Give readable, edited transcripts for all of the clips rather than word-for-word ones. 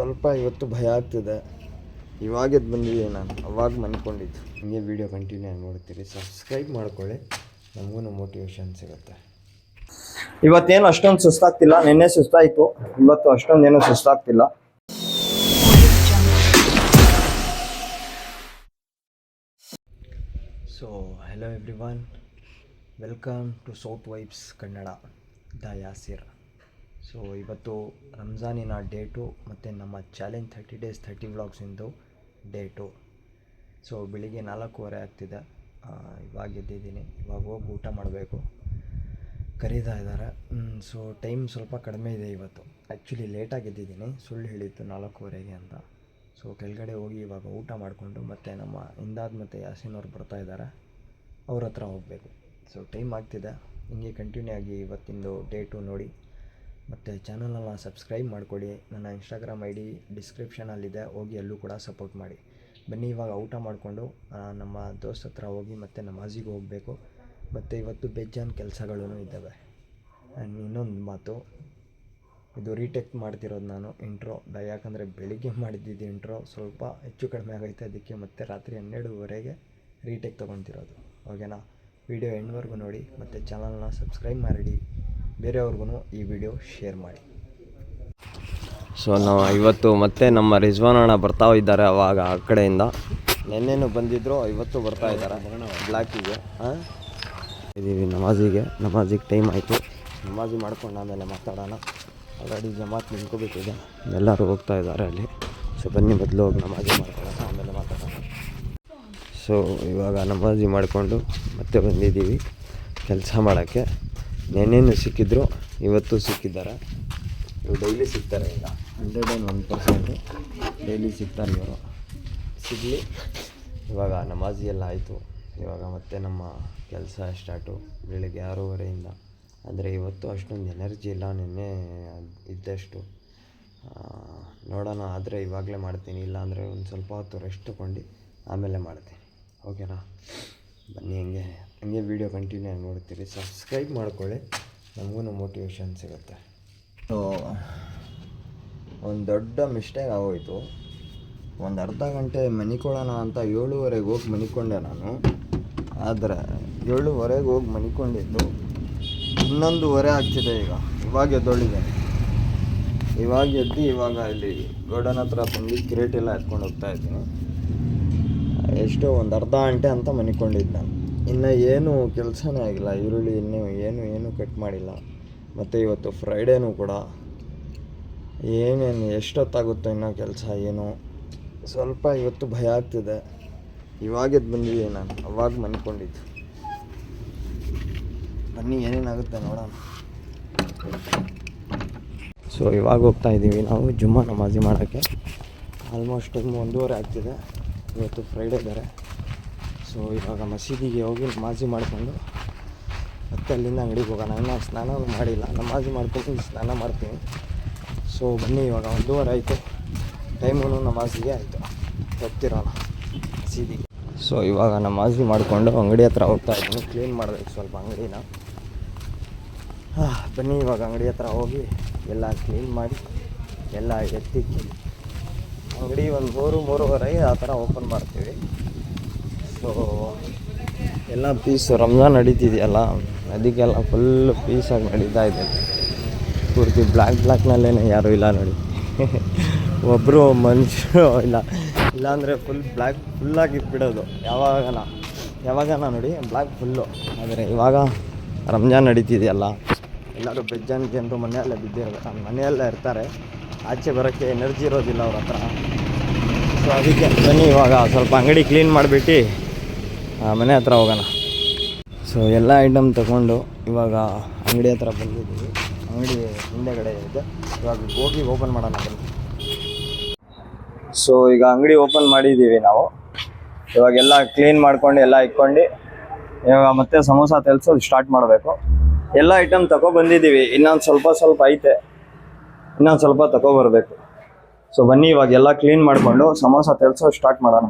ಸ್ವಲ್ಪ ಇವತ್ತು ಭಯ ಆಗ್ತಿದೆ. ಇವಾಗೆದ್ದು ಬಂದಿದ್ದೀನಿ ನಾನು, ಅವಾಗ ಮನ್ಕೊಂಡಿದ್ದು. ಹಿಂಗೆ ವೀಡಿಯೋ ಕಂಟಿನ್ಯೂ ಆಗಿ ನೋಡ್ತೀರಿ, ಸಬ್ಸ್ಕ್ರೈಬ್ ಮಾಡ್ಕೊಳ್ಳಿ, ನಮಗೂ ಮೋಟಿವೇಶನ್ ಸಿಗುತ್ತೆ. ಇವತ್ತೇನು ಅಷ್ಟೊಂದು ಸುಸ್ತಾಗ್ತಿಲ್ಲ, ನಿನ್ನೆ ಸುಸ್ತಾಯಿತು, ಇವತ್ತು ಅಷ್ಟೊಂದೇನು ಸುಸ್ತಾಗ್ತಿಲ್ಲ. So hello everyone, welcome to South Vibes Kannada, the Yasir. So ಇವತ್ತು ರಂಜಾನಿನ ಡೇಟು ಮತ್ತು ನಮ್ಮ ಚಾಲೆಂಜ್ 30 days 30 ವ್ಲಾಗ್ಸಿಂದು ಡೇಟು. ಸೊ ಬೆಳಿಗ್ಗೆ 4:15 ಆಗ್ತಿದೆ, ಇವಾಗ ಎದ್ದಿದ್ದೀನಿ. ಇವಾಗ ಹೋಗಿ ಊಟ ಮಾಡಬೇಕು, ಕರೀತಾ ಇದ್ದಾರೆ. ಸೊ ಟೈಮ್ ಸ್ವಲ್ಪ ಕಡಿಮೆ ಇದೆ ಇವತ್ತು. ಆ್ಯಕ್ಚುಲಿ ಲೇಟಾಗಿ ಎದ್ದಿದ್ದೀನಿ, ಸುಳ್ಳು ಹೇಳಿತ್ತು 4:15 ಅಂತ. ಸೊ ಕೆಳಗಡೆ ಹೋಗಿ ಇವಾಗ ಊಟ ಮಾಡಿಕೊಂಡು ಮತ್ತು ನಮ್ಮ ಇಂದಾದ್ ಮತ್ತು ಯಾಸಿನ್ ಅವ್ರು ಬರ್ತಾಯಿದ್ದಾರೆ, ಅವ್ರ ಹತ್ರ ಹೋಗಬೇಕು. ಸೊ ಟೈಮ್ ಆಗ್ತಿದೆ. ಹಿಂಗೆ ಕಂಟಿನ್ಯೂ ಆಗಿ ಇವತ್ತಿಂದು ಡೇಟು ನೋಡಿ, ಮತ್ತು ಚಾನಲನ್ನು ಸಬ್ಸ್ಕ್ರೈಬ್ ಮಾಡಿಕೊಡಿ. ನನ್ನ ಇನ್ಸ್ಟಾಗ್ರಾಮ್ ID ಡಿಸ್ಕ್ರಿಪ್ಷನಲ್ಲಿದೆ, ಹೋಗಿ ಅಲ್ಲೂ ಕೂಡ ಸಪೋರ್ಟ್ ಮಾಡಿ. ಬನ್ನಿ ಇವಾಗ ಊಟ ಮಾಡಿಕೊಂಡು ನಮ್ಮ ದೋಸ್ತ್ ಹತ್ರ ಹೋಗಿ ಮತ್ತು ನಮಾಜಿಗೆ ಹೋಗಬೇಕು. ಮತ್ತು ಇವತ್ತು ಬೇಜಾನ್ ಕೆಲಸಗಳೂ ಇದ್ದಾವೆ. ಆ್ಯಂಡ್ ಇನ್ನೊಂದು ಮಾತು, ಇದು ರೀಟೇಕ್ ಮಾಡ್ತಿರೋದು ನಾನು ಇಂಟ್ರೋ, ಯಾಕಂದರೆ ಬೆಳಿಗ್ಗೆ ಮಾಡಿದ್ದಿದ್ದು ಇಂಟ್ರೋ ಸ್ವಲ್ಪ ಹೆಚ್ಚು ಕಡಿಮೆ ಆಗೈತೆ, ಅದಕ್ಕೆ ಮತ್ತೆ ರಾತ್ರಿ 12:30ಗೆ ರೀಟೇಕ್ ತೊಗೊತಿರೋದು. ಓಕೆನಾ? ವಿಡಿಯೋ ಎಂಡ್ವರೆಗೂ ನೋಡಿ ಮತ್ತು ಚಾನಲ್ನ ಸಬ್ಸ್ಕ್ರೈಬ್ ಮಾಡಿ, ಬೇರೆಯವ್ರಿಗೂ ಈ ವಿಡಿಯೋ ಶೇರ್ ಮಾಡಿ. ಸೊ ನಾವು ಇವತ್ತು ಮತ್ತೆ ನಮ್ಮ ರಿಜ್ವಾನ್ ಅಣ್ಣ ಬರ್ತಾ ಇದ್ದಾರೆ. ಅವಾಗ ಆ ಕಡೆಯಿಂದ ನೆನ್ನೆನೂ ಬಂದಿದ್ದರು, ಇವತ್ತು ಬರ್ತಾ ಇದ್ದಾರೆ ಬ್ಲ್ಯಾಕಿಗೆ. ಇದ್ದೀವಿ ನಮಾಜಿಗೆ ಟೈಮ್ ಆಯಿತು. ನಮಾಜಿ ಮಾಡ್ಕೊಂಡು ಆಮೇಲೆ ಮಾತಾಡೋಣ. ಆಲ್ರೆಡಿ ಜಮಾತ್ ನಿಂತ್ಕೋಬೇಕಿದೆ, ಎಲ್ಲರೂ ಹೋಗ್ತಾ ಇದ್ದಾರೆ ಅಲ್ಲಿ. ಸೊ ಬನ್ನಿ ಮೊದಲು ಹೋಗಿ ನಮಾಜಿ ಮಾಡ್ಕೊಳ್ಳೋಣ, ಆಮೇಲೆ ಮಾತಾಡೋಣ. ಸೊ ಇವಾಗ ನಮಾಜಿ ಮಾಡಿಕೊಂಡು ಮತ್ತೆ ಬಂದಿದ್ದೀವಿ ಕೆಲಸ ಮಾಡೋಕ್ಕೆ. ನೆನ್ನೆನೂ ಸಿಕ್ಕಿದ್ರು, ಇವತ್ತು ಸಿಕ್ಕಿದ್ದಾರೆ. ಇವರು ಡೈಲಿ ಸಿಗ್ತಾರೆ, ಈಗ 101% ಡೈಲಿ ಸಿಗ್ತಾರೆ ಇವರು. ಸಿಗಲಿ. ಇವಾಗ ನಮಾಜಿ ಎಲ್ಲ ಆಯಿತು, ಇವಾಗ ಮತ್ತೆ ನಮ್ಮ ಕೆಲಸ ಸ್ಟಾರ್ಟು ಬೆಳಿಗ್ಗೆ 6:30ಇಂದ. ಅಂದರೆ ಇವತ್ತು ಅಷ್ಟೊಂದು ಎನರ್ಜಿ ಇಲ್ಲ, ನಿನ್ನೆ ಇದ್ದಷ್ಟು. ನೋಡೋಣ, ಆದರೆ ಇವಾಗಲೇ ಮಾಡ್ತೀನಿ, ಇಲ್ಲಾಂದರೆ ಒಂದು ಸ್ವಲ್ಪ ಹೊತ್ತು ರೆಸ್ಟ್ ತೊಗೊಂಡು ಆಮೇಲೆ ಮಾಡ್ತೀನಿ. ಓಕೆನಾ? ಬನ್ನಿ ಹಂಗೆ ವೀಡಿಯೋ ಕಂಟಿನ್ಯೂ ಆಗಿ ನೋಡ್ತೀರಿ, ಸಬ್ಸ್ಕ್ರೈಬ್ ಮಾಡ್ಕೊಳ್ಳಿ, ನಮಗೂ ಮೋಟಿವೇಶನ್ ಸಿಗುತ್ತೆ. ಸೊ ಒಂದು ದೊಡ್ಡ ಮಿಸ್ಟೇಕ್ ಆಗೋಯಿತು. ಒಂದು ಅರ್ಧ ಗಂಟೆ ಮನಿಕೊಳ್ಳೋಣ ಅಂತ 7:30ಗೆ ಹೋಗಿ ಮನಿಕೊಂಡೆ ನಾನು. ಆದರೆ 7:30ಗೆ ಹೋಗಿ ಮನಿಕೊಂಡಿದ್ದು 11:30 ಆಗ್ತಿದೆ. ಇವಾಗ ಎದ್ದೊಳಿದ್ದೇನೆ. ಇವಾಗ ಎದ್ದು ಇವಾಗ ಇಲ್ಲಿ ಗೋಡನ್ ಹತ್ರ ಬಂದು ಕ್ರೇಟ್ ಎಲ್ಲ ಎತ್ಕೊಂಡು ಹೋಗ್ತಾ ಇದ್ದೀನಿ. ಎಷ್ಟೋ ಒಂದು ಅರ್ಧ ಗಂಟೆ ಅಂತ ಮನಿಕೊಂಡಿದ್ದು ನಾನು. ಇನ್ನು ಏನೂ ಕೆಲಸನೇ ಆಗಿಲ್ಲ, ಈರುಳ್ಳಿ ಇನ್ನೂ ಏನು ಕಟ್ ಮಾಡಿಲ್ಲ. ಮತ್ತು ಇವತ್ತು ಫ್ರೈಡೇನೂ ಕೂಡ ಏನೇನು ಎಷ್ಟೊತ್ತಾಗುತ್ತೋ ಇನ್ನೂ ಕೆಲಸ ಏನು. ಸ್ವಲ್ಪ ಇವತ್ತು ಭಯ ಆಗ್ತಿದೆ. ಇವಾಗೆದ್ದು ಬಂದಿದ್ದೀನಿ ನಾನು, ಅವಾಗ ಮನ್ಕೊಂಡಿದ್ದು. ಬನ್ನಿ ಏನೇನಾಗುತ್ತೆ ನೋಡೋಣ. ಸೊ ಇವಾಗ ಹೋಗ್ತಾ ಇದ್ದೀವಿ ನಾವು ಜುಮ್ಮಾ ನಮಾಜಿ ಮಾಡೋಕ್ಕೆ. ಆಲ್ಮೋಸ್ಟ್ 1:30 ಆಗ್ತಿದೆ. ಇವತ್ತು ಫ್ರೈಡೇ ಬೇರೆ. ಸೊ ಇವಾಗ ಮಸೀದಿಗೆ ಹೋಗಿ ನಮಾಜಿ ಮಾಡಿಕೊಂಡು ಮತ್ತೆ ಅಲ್ಲಿಂದ ಅಂಗಡಿಗೆ ಹೋಗೋಣ. ಇನ್ನೂ ಸ್ನಾನ ಮಾಡಿಲ್ಲ, ನಮಾಜಿ ಮಾಡ್ಕೊಂಡು ಸ್ನಾನ ಮಾಡ್ತೀನಿ. ಸೊ ಬನ್ನಿ, ಇವಾಗ 1:30 ಆಯಿತು, ಟೈಮೂ ನಮಾಜಿಗೆ ಆಯಿತು, ಹೋಗ್ತಿರೋಣ ಮಸೀದಿಗೆ. ಸೊ ಇವಾಗ ನಮಾಜಿ ಮಾಡಿಕೊಂಡು ಅಂಗಡಿ ಹತ್ರ ಹೋಗ್ತಾ ಇದ್ದೀನಿ. ಕ್ಲೀನ್ ಮಾಡಬೇಕು ಸ್ವಲ್ಪ ಅಂಗಡಿನ. ಬನ್ನಿ ಇವಾಗ ಅಂಗಡಿ ಹತ್ರ ಹೋಗಿ ಎಲ್ಲ ಕ್ಲೀನ್ ಮಾಡಿ ಎಲ್ಲ ಎತ್ತಿಕ್ಕಿ ಅಂಗಡಿ ಒಂದು 3:30 ಆ ಥರ ಓಪನ್ ಮಾಡ್ತೀವಿ. ಸೊ ಎಲ್ಲ ಪೀಸು ರಂಜಾನ್ ನಡೀತಿದೆಯಲ್ಲ, ಅದಕ್ಕೆಲ್ಲ ಫುಲ್ಲು ಪೀಸಾಗಿ ನಡೀತಾ ಇದೆ. ಪೂರ್ತಿ ಬ್ಲ್ಯಾಕ್ನಲ್ಲೇ ಯಾರೂ ಇಲ್ಲ ನೋಡಿ. ಒಬ್ಬರು ಮನುಷ್ಯರು ಇಲ್ಲಾಂದರೆ ಫುಲ್ಲಾಗಿ ಬಿಡೋದು. ಯಾವಾಗನ ನೋಡಿ ಬ್ಲ್ಯಾಕ್ ಫುಲ್ಲು. ಆದರೆ ಇವಾಗ ರಂಜಾನ್ ನಡೀತಿದೆಯಲ್ಲ, ಎಲ್ಲರೂ ಬೆಜ್ಜಾನ್ ಜನರು ಮನೆಯಲ್ಲೇ ಮನೆಯಲ್ಲೇ ಇರ್ತಾರೆ. ಆಚೆ ಬರೋಕ್ಕೆ ಎನರ್ಜಿ ಇರೋದಿಲ್ಲ ಅವ್ರ ಹತ್ರ. ಸೊ ಅದಕ್ಕೆ ಬನ್ನಿ ಇವಾಗ ಸ್ವಲ್ಪ ಅಂಗಡಿ ಕ್ಲೀನ್ ಮಾಡಿಬಿಟ್ಟು ಮನೆ ಹತ್ರ ಹೋಗೋಣ. ಸೊ ಎಲ್ಲ ಐಟಮ್ ತಗೊಂಡು ಇವಾಗ ಅಂಗಡಿ ಹತ್ರ ಬಂದಿದ್ದೀವಿ. ಅಂಗಡಿ ಹಿಂದೆಗಡೆ ಇದೆ, ಇವಾಗ ಹೋಗಿ ಓಪನ್ ಮಾಡೋಣ ಬನ್ನಿ. ಸೊ ಈಗ ಅಂಗಡಿ ಓಪನ್ ಮಾಡಿದ್ದೀವಿ ನಾವು. ಇವಾಗೆಲ್ಲ ಕ್ಲೀನ್ ಮಾಡ್ಕೊಂಡು ಎಲ್ಲ ಇಟ್ಕೊಂಡು ಇವಾಗ ಮತ್ತೆ ಸಮೋಸ ತೆಲ್ಸೋದು ಸ್ಟಾರ್ಟ್ ಮಾಡಬೇಕು. ಎಲ್ಲ ಐಟಮ್ ಬಂದಿದ್ದೀವಿ, ಇನ್ನೊಂದು ಸ್ವಲ್ಪ ಐತೆ, ಇನ್ನೊಂದು ಸ್ವಲ್ಪ ತಗೊಬರ್ಬೇಕು. ಸೊ ಬನ್ನಿ ಇವಾಗ ಎಲ್ಲ ಕ್ಲೀನ್ ಮಾಡಿಕೊಂಡು ಸಮೋಸ ತೆಲ್ಸೋದು ಸ್ಟಾರ್ಟ್ ಮಾಡೋಣ.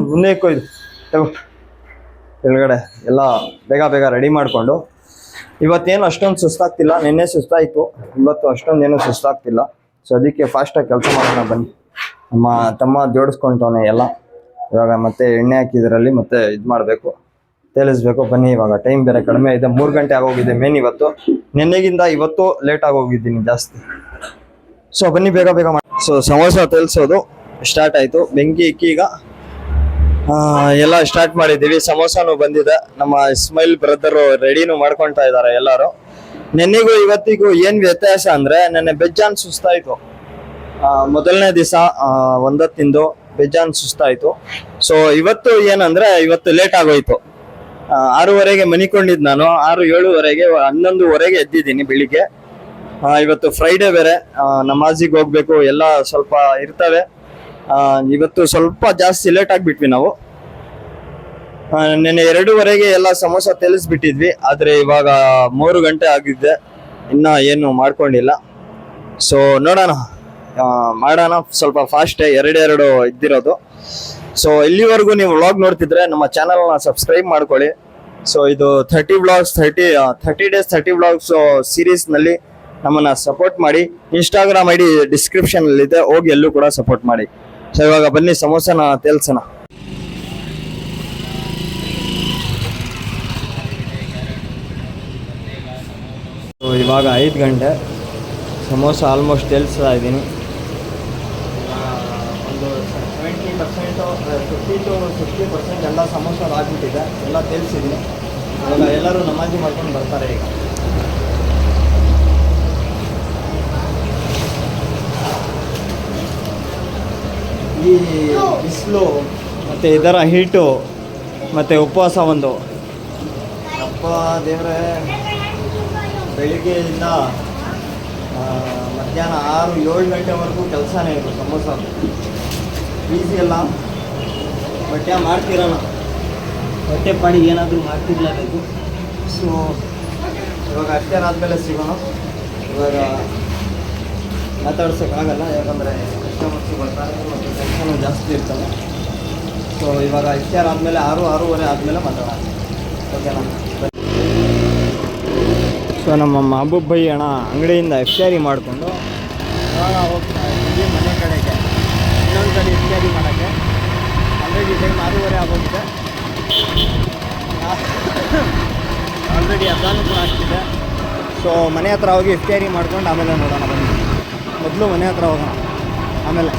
ಮುಂದೆ ಕೊಯ್ದು ಕೆಳಗಡೆ ಎಲ್ಲ ಬೇಗ ರೆಡಿ ಮಾಡಿಕೊಂಡು. ಇವತ್ತೇನು ಅಷ್ಟೊಂದು ಸುಸ್ತಾಗ್ತಿಲ್ಲ, ನಿನ್ನೆ ಸುಸ್ತಾಯಿತು, ಇವತ್ತು ಅಷ್ಟೊಂದೇನು ಸುಸ್ತಾಗ್ತಿಲ್ಲ. ಸೊ ಅದಕ್ಕೆ ಫಾಸ್ಟಾಗಿ ಕೆಲಸ ಮಾಡೋಣ ಬನ್ನಿ. ನಮ್ಮ ತಮ್ಮ ಜೋಡಿಸ್ಕೊಂತವನೆ ಎಲ್ಲ. ಇವಾಗ ಮತ್ತೆ ಎಣ್ಣೆ ಹಾಕಿದ್ರಲ್ಲಿ ಮತ್ತೆ ಇದು ಮಾಡಬೇಕು, ತೇಲಿಸ್ಬೇಕು. ಬನ್ನಿ, ಇವಾಗ ಟೈಮ್ ಬೇರೆ ಕಡಿಮೆ ಇದೆ, 3 ಗಂಟೆ ಆಗೋಗಿದೆ. ಮೇನ್ ಇವತ್ತು ನಿನ್ನೆಗಿಂತ ಇವತ್ತು ಲೇಟ್ ಆಗೋಗಿದ್ದೀನಿ ಜಾಸ್ತಿ. ಸೊ ಬನ್ನಿ ಬೇಗ ಬೇಗ ಮಾಡಿ. ಸೊ ಸಮೋಸ ತೇಲ್ಸೋದು ಸ್ಟಾರ್ಟ್ ಆಯಿತು. ಬೆಂಕಿ ಇಕ್ಕಿ ಈಗ ಎಲ್ಲ ಸ್ಟಾರ್ಟ್ ಮಾಡಿದ್ದೀವಿ. ಸಮೋಸಾನು ಬಂದಿದೆ. ನಮ್ಮ ಇಸ್ಮೈಲ್ ಬ್ರದರು ರೆಡಿನೂ ಮಾಡ್ಕೊಳ್ತಾ ಇದ್ದಾರೆ ಎಲ್ಲರೂ. ನೆನ್ನೆಗೂ ಇವತ್ತಿಗೂ ಏನು ವ್ಯತ್ಯಾಸ ಅಂದರೆ, ನೆನ್ನೆ ಬೆಜ್ಜಾನ್ ಸುಸ್ತಾಯಿತು. ಮೊದಲನೇ ದಿವಸ ಒಂದತ್ತಿಂದು ಬೇಜಾನ್ ಸುಸ್ತಾಯಿತು. ಸೊ ಇವತ್ತು ಏನಂದರೆ, ಇವತ್ತು ಲೇಟ್ ಆಗೋಯ್ತು. 6:30ಗೆ ಮನಿಕೊಂಡಿದ್ದು ನಾನು. 6-7:30ಗೆ 11:30ಗೆ ಎದ್ದಿದ್ದೀನಿ ಬೆಳಿಗ್ಗೆ. ಇವತ್ತು ಫ್ರೈಡೇ ಬೇರೆ, ನಮಾಜಿಗೆ ಹೋಗ್ಬೇಕು, ಎಲ್ಲ ಸ್ವಲ್ಪ ಇರ್ತವೆ. ಇವತ್ತು ಸ್ವಲ್ಪ ಜಾಸ್ತಿ ಲೇಟ್ ಆಗಿಬಿಟ್ವಿ ನಾವು. ನೆನ್ನೆ 2:30ಗೆ ಎಲ್ಲ ಸಮೋಸ ತೆಲಿಸ್ಬಿಟ್ಟಿದ್ವಿ. ಆದರೆ ಇವಾಗ 3 ಗಂಟೆ ಆಗಿದ್ದೆ, ಇನ್ನೂ ಏನು ಮಾಡ್ಕೊಂಡಿಲ್ಲ. ಸೊ ನೋಡೋಣ, ಮಾಡೋಣ ಸ್ವಲ್ಪ ಫಾಸ್ಟೇ, ಎರಡೆರಡು ಇದ್ದಿರೋದು. ಸೊ ಇಲ್ಲಿವರೆಗೂ ನೀವು ವ್ಲಾಗ್ ನೋಡ್ತಿದ್ರೆ ನಮ್ಮ ಚಾನಲ್ನ ಸಬ್ಸ್ಕ್ರೈಬ್ ಮಾಡ್ಕೊಳ್ಳಿ. ಸೊ ಇದು 30 ಡೇಸ್ 30 ವ್ಲಾಗ್ಸ್ ಸೀರೀಸ್ನಲ್ಲಿ ನಮ್ಮನ್ನು ಸಪೋರ್ಟ್ ಮಾಡಿ. ಇನ್ಸ್ಟಾಗ್ರಾಮ್ ID ಡಿಸ್ಕ್ರಿಪ್ಷನಲ್ಲಿದೆ, ಹೋಗಿ ಎಲ್ಲೂ ಕೂಡ ಸಪೋರ್ಟ್ ಮಾಡಿ. ಸೊ ಇವಾಗ ಬನ್ನಿ ಸಮೋಸನ ತೇಲ್ಸೋಣ. ಸೊ ಇವಾಗ 5 ಗಂಟೆ, ಸಮೋಸ ಆಲ್ಮೋಸ್ಟ್ ತೇಲ್ಸ್ತಾ ಇದ್ದೀನಿ. ಒಂದು 50% 60% ಎಲ್ಲ ಸಮೋಸ ಆಗಿಬಿಟ್ಟಿದೆ, ಎಲ್ಲ ತೇಲ್ಸಿದ್ದೀನಿ. ಇವಾಗ ಎಲ್ಲರೂ ನಮಾಜಿ ಮಾಡ್ಕೊಂಡು ಬರ್ತಾರೆ. ಈಗ ಈ ಬಿಸಿಲು ಮತ್ತು ಇದರ ಹೀಟು ಮತ್ತು ಉಪವಾಸ ಒಂದು, ಅಪ್ಪ ದೇವರೇ, ಬೆಳಿಗ್ಗೆಯಿಂದ ಮಧ್ಯಾಹ್ನ 6-7 ಗಂಟೆವರೆಗೂ ಕೆಲಸನೇ ಇತ್ತು. ಸಮೋಸ ಈಸಿ ಅಲ್ಲ, ಬಟ್ ಮಾಡ್ತಿರೋಣ, ಹೊಟ್ಟೆ ಪಾಡಿಗೆ ಏನಾದರೂ ಮಾಡ್ತಿರ್ಲೇಬೇಕು. ಸೊ ಇವಾಗ ಅಷ್ಟೇ ಆದಮೇಲೆ ಸಿಗೋಣ. ಇವಾಗ ಮಾತಾಡ್ಸೋಕ್ಕಾಗಲ್ಲ, ಯಾಕಂದರೆ ಕಸ್ಟಮರ್ಸ್ ಬರ್ತಾರೆ ಮತ್ತು ಕೆಲಸನೂ ಜಾಸ್ತಿ ಇರ್ತದೆ. ಸೊ ಇವಾಗ ಇಫ್ತಾರ್ ಆದಮೇಲೆ 6-6:30 ಆದಮೇಲೆ ಮಾತಾಡೋಣ, ಓಕೆನಾ? ಸೊ ನಮ್ಮ ಮಹಬೂಬ್ ಭೈ ಅಣ್ಣ ಅಂಗಡಿಯಿಂದ ಇಫ್ತಾರಿ ಮಾಡಿಕೊಂಡು ಹೋಗ್ತಾ ಇದ್ದೀವಿ ಮನೆ ಕಡೆಗೆ. ಇನ್ನೊಂದು ಕಡೆ ಇಫ್ತಾರಿ ಮಾಡೋಕ್ಕೆ ಆಲ್ರೆಡಿ ಟೈಮ್ 6:30 ಆಗೋಗಿದೆ. ಆಲ್ರೆಡಿ ಅದಾನು ಕೂಡ ಆಗ್ತಿದೆ. ಸೊ ಮನೆ ಹತ್ರ ಹೋಗಿ ಇಫ್ತಾರಿ ಮಾಡ್ಕೊಂಡು ಆಮೇಲೆ ನೋಡೋಣ ಬನ್ನಿ. ಮೊದಲು ಮನೆ ಹತ್ರ ಹೋಗೋಣ, ಆಮೇಲೆ.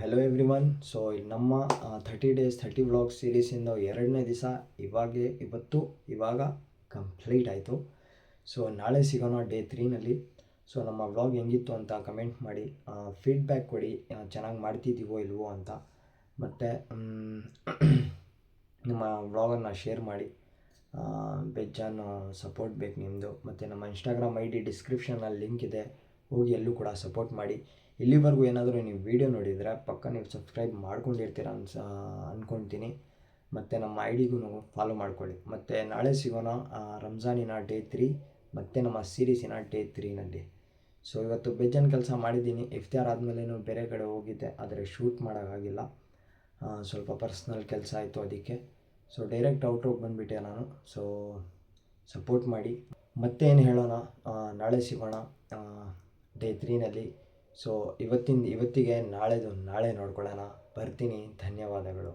Hello everyone. ಸೊ ನಮ್ಮ 30 ಡೇಸ್ 30 ವ್ಲಾಗ್ಸ್ ಸೀರೀಸಿಂದ 2ನೇ ದಿವಸ ಇವಾಗ ಕಂಪ್ಲೀಟ್ ಆಯಿತು. ಸೊ ನಾಳೆ ಸಿಗೋಣ ಡೇ 3ನಲ್ಲಿ. ಸೊ ನಮ್ಮ ವ್ಲಾಗ್ ಹೆಂಗಿತ್ತು ಅಂತ ಕಮೆಂಟ್ ಮಾಡಿ, ಫೀಡ್ಬ್ಯಾಕ್ ಕೊಡಿ, ಚೆನ್ನಾಗಿ ಮಾಡ್ತಿದ್ದೀವೋ ಇಲ್ವೋ ಅಂತ. ಮತ್ತು ನಮ್ಮ ವ್ಲಾಗನ್ನು ಶೇರ್ ಮಾಡಿ. ಬೆಜ್ಜಾನ್ ಸಪೋರ್ಟ್ ಬೇಕು ನಿಮ್ಮದು. ಮತ್ತು ನಮ್ಮ ಇನ್ಸ್ಟಾಗ್ರಾಮ್ ID ಡಿಸ್ಕ್ರಿಪ್ಷನಲ್ಲಿ ಲಿಂಕ್ ಇದೆ, ಹೋಗಿ ಎಲ್ಲೂ ಕೂಡ ಸಪೋರ್ಟ್ ಮಾಡಿ. ಇಲ್ಲಿವರೆಗೂ ಏನಾದರೂ ನೀವು ವೀಡಿಯೋ ನೋಡಿದರೆ ಪಕ್ಕ ನೀವು ಸಬ್ಸ್ಕ್ರೈಬ್ ಮಾಡ್ಕೊಂಡಿರ್ತೀರ ಅಂದ್ಕೊಳ್ತೀನಿ. ಮತ್ತು ನಮ್ಮ IDಗೂ ಫಾಲೋ ಮಾಡ್ಕೊಳ್ಳಿ. ಮತ್ತು ನಾಳೆ ಸಿಗೋಣ ರಂಜಾನಿನ ಡೇ 3 ಮತ್ತು ನಮ್ಮ ಸೀರೀಸಿನ ಡೇ 3ನಲ್ಲಿ. ಸೊ ಇವತ್ತು ಬೆಜ್ಜನ್ ಕೆಲಸ ಮಾಡಿದ್ದೀನಿ. ಇಫ್ತಾರ್ ಆದಮೇಲೇನೂ ಬೇರೆ ಕಡೆ ಹೋಗಿದ್ದೆ, ಆದರೆ ಶೂಟ್ ಮಾಡೋಕ್ಕಾಗಿಲ್ಲ, ಸ್ವಲ್ಪ ಪರ್ಸ್ನಲ್ ಕೆಲಸ ಆಯಿತು ಅದಕ್ಕೆ. ಸೊ ಡೈರೆಕ್ಟ್ ಔಟ್ರೋಗಿ ಬಂದುಬಿಟ್ಟೆ ನಾನು. ಸೊ ಸಪೋರ್ಟ್ ಮಾಡಿ. ಮತ್ತೇನು ಹೇಳೋಣ, ನಾಳೆ ಸಿಗೋಣ ಡೇ 3ನಲ್ಲಿ. ಸೊ ಇವತ್ತಿಗೆ ನಾಳೆ ನೋಡ್ಕೊಳ್ಳೋಣ. ಬರ್ತೀನಿ. ಧನ್ಯವಾದಗಳು.